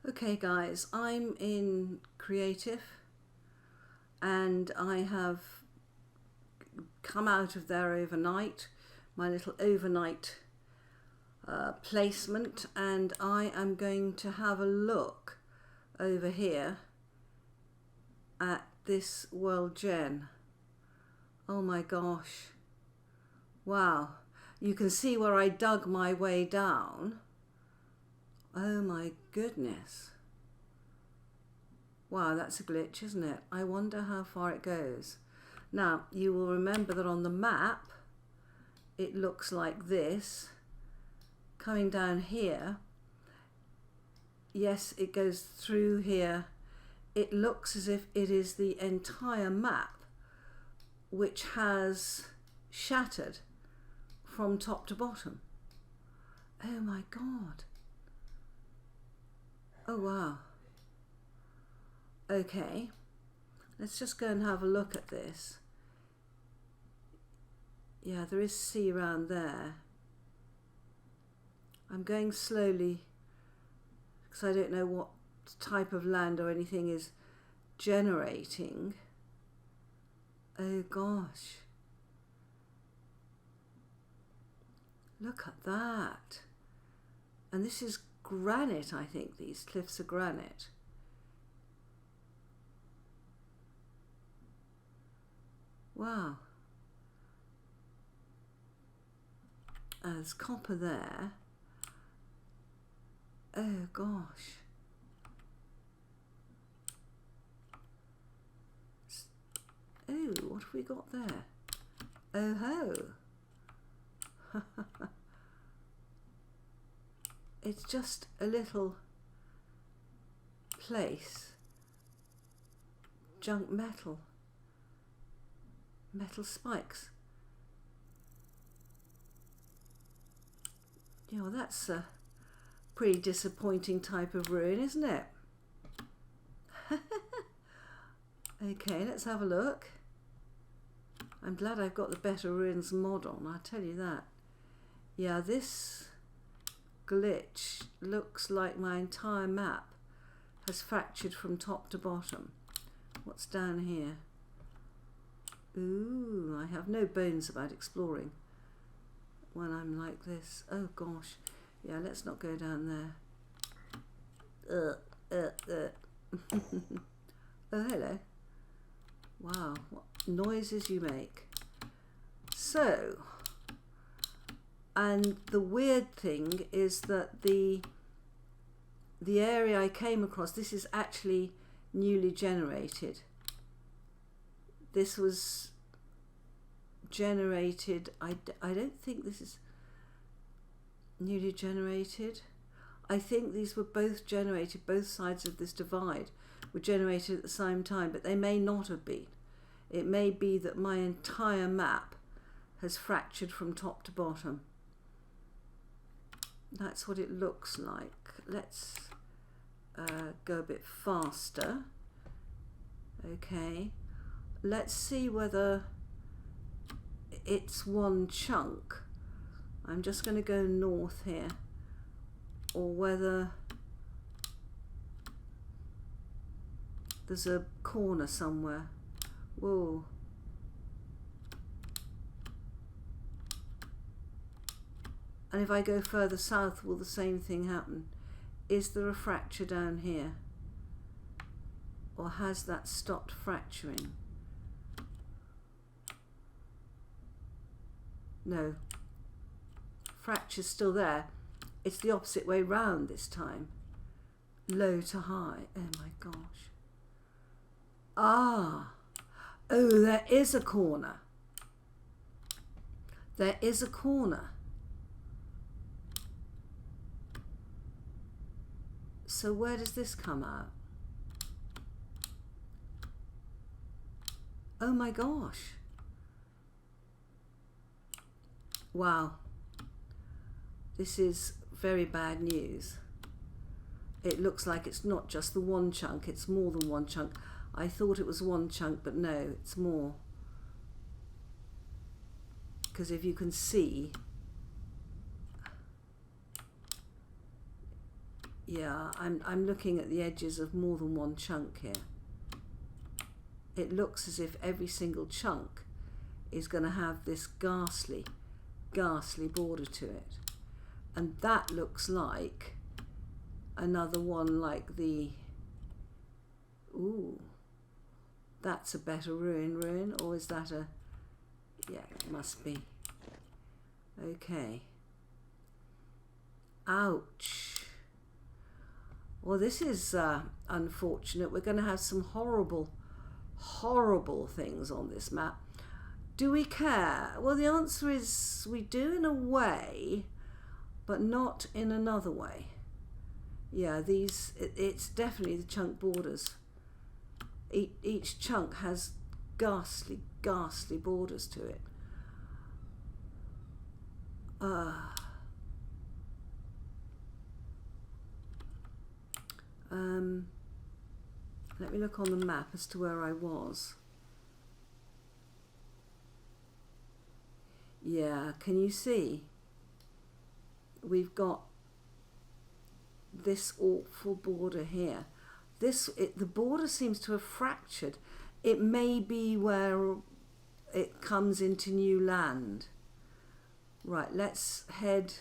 Okay guys, I'm in creative and I have come out of there overnight, my little overnight placement, and I am going to have a look over here at this World Gen. Oh my gosh, wow, you can see where I dug my way down. Oh my goodness. Wow, that's a glitch, isn't it? I wonder how far it goes. Now, you will remember that on the map, it looks like this. Coming down here, yes, it goes through here. It looks as if it is the entire map, which has shattered from top to bottom. Oh my God. Oh wow. Okay, let's just go and have a look at this. Yeah, there is sea around there. I'm going slowly because I don't know what type of land or anything is generating. Oh gosh. Look at that. And this is granite, I think. These cliffs are granite. Wow. There's copper there. Oh gosh. Oh, what have we got there? Oh ho. It's just a little place. Junk metal. Metal spikes. Yeah, well, that's a pretty disappointing type of ruin, isn't it? Okay, let's have a look. I'm glad I've got the BetterRuins mod on, I'll tell you that. Yeah, this glitch looks like my entire map has fractured from top to bottom. What's down here? Ooh, I have no bones about exploring when I'm like this. Oh gosh. Yeah, let's not go down there. Oh, hello. Wow, what noises you make. So, and the weird thing is that the area I came across, this is actually newly generated. This was generated, I don't think this is newly generated. I think these were both generated, both sides of this divide were generated at the same time, but they may not have been. It may be that my entire map has fractured from top to bottom. That's what it looks like. Let's go a bit faster. Okay. Let's see whether it's one chunk. I'm just going to go north here, or whether there's a corner somewhere. Whoa. And if I go further south, will the same thing happen? Is there a fracture down here? Or has that stopped fracturing? No. Fracture's still there. It's the opposite way round this time. Low to high. Oh my gosh. Ah. Oh, there is a corner. There is a corner. So where does this come out? Oh my gosh. Wow. This is very bad news. It looks like it's not just the one chunk, it's more than one chunk. I thought it was one chunk, but no, it's more. Because if you can see, Yeah, I'm looking at the edges of more than one chunk here. It looks as if every single chunk is going to have this ghastly border to it. And that looks like another one like the... Ooh, that's a better ruin, or is that a... Yeah, it must be. Okay. Ouch. Well, this is unfortunate. We're going to have some horrible things on this map. Do we care? Well, the answer is we do in a way, but not in another way. Yeah, it's definitely the chunk borders. Each chunk has ghastly borders to it. Let me look on the map as to where I was. Yeah, can you see? We've got this awful border here. The border seems to have fractured. It may be where it comes into new land. Right, let's head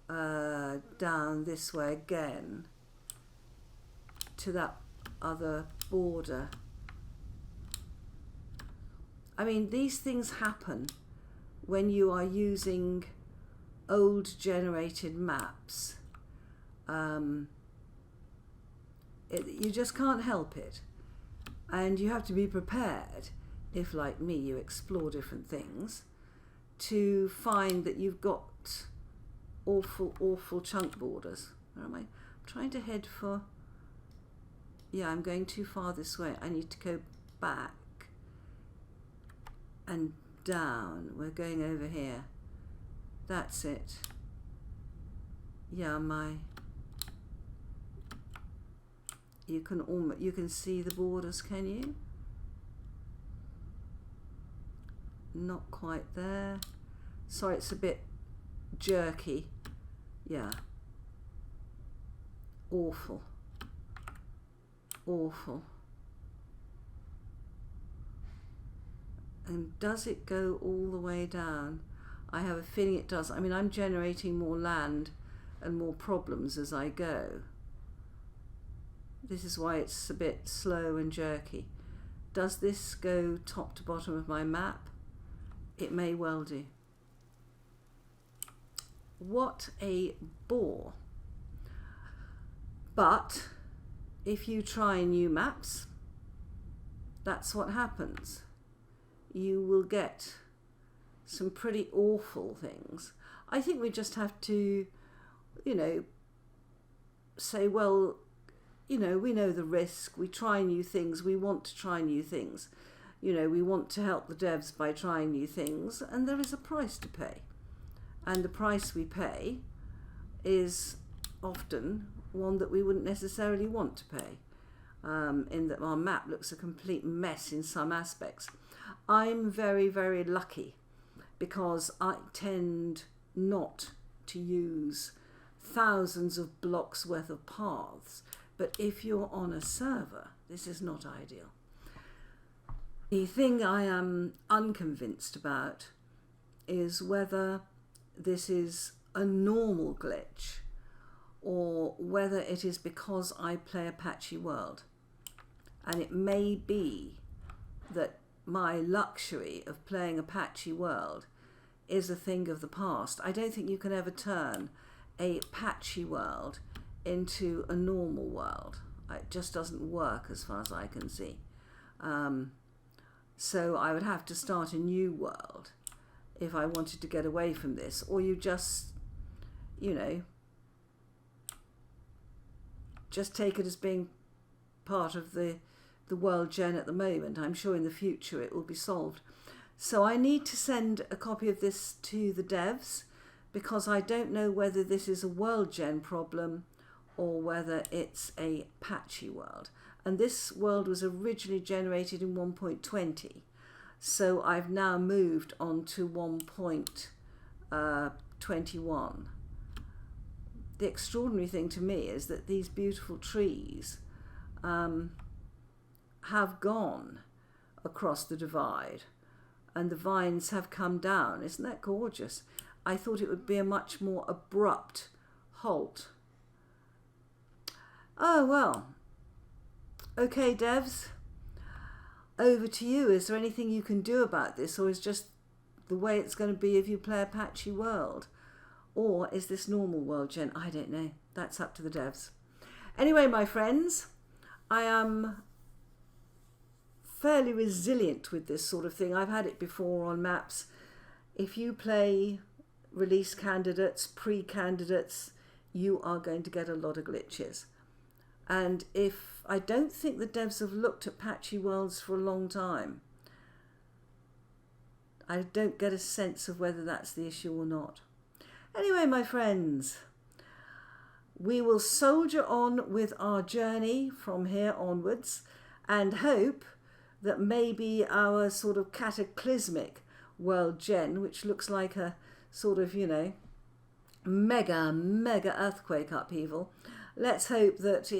down this way again to that other border. I mean, these things happen when you are using old generated maps. You just can't help it, and you have to be prepared, if like me you explore different things, to find that you've got awful chunk borders. Where am I? I'm trying to head for... Yeah, I'm going too far this way. I need to go back and down. We're going over here. That's it. Yeah, you can see the borders, can you? Not quite there. Sorry, it's a bit jerky. Yeah. Awful. And does it go all the way down? I have a feeling it does. I mean, I'm generating more land and more problems as I go. This is why it's a bit slow and jerky. Does this go top to bottom of my map? It may well do. What a bore. But if you try new maps, that's what happens. You will get some pretty awful things. I think we just have to, say, well, we know the risk, we try new things, we want to try new things. We want to help the devs by trying new things, and there is a price to pay. And the price we pay is often one that we wouldn't necessarily want to pay, in that our map looks a complete mess in some aspects. I'm very, very lucky because I tend not to use thousands of blocks worth of paths, but if you're on a server, this is not ideal. The thing I am unconvinced about is whether this is a normal glitch or whether it is because I play a patchy world. And it may be that my luxury of playing a patchy world is a thing of the past. I don't think you can ever turn a patchy world into a normal world. It just doesn't work as far as I can see. So I would have to start a new world if I wanted to get away from this, or you just, just take it as being part of the world gen at the moment. I'm sure in the future it will be solved. So I need to send a copy of this to the devs because I don't know whether this is a world gen problem or whether it's a patchy world. And this world was originally generated in 1.20. So I've now moved on to 1.21. the extraordinary thing to me is that these beautiful trees have gone across the divide and the vines have come down. Isn't that gorgeous? I thought it would be a much more abrupt halt. Oh, well. Okay, devs, over to you. Is there anything you can do about this, or is just the way it's going to be if you play a patchy world? Or is this normal world gen? I don't know. That's up to the devs. Anyway, my friends, I am fairly resilient with this sort of thing. I've had it before on maps. If you play release candidates, pre-candidates, you are going to get a lot of glitches. And if I don't think the devs have looked at patchy worlds for a long time, I don't get a sense of whether that's the issue or not. Anyway, my friends, we will soldier on with our journey from here onwards and hope that maybe our sort of cataclysmic world gen, which looks like a sort of, you know, mega earthquake upheaval, let's hope that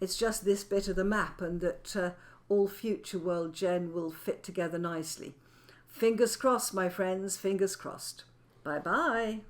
it's just this bit of the map and that all future world gen will fit together nicely. Fingers crossed, my friends, fingers crossed. Bye bye.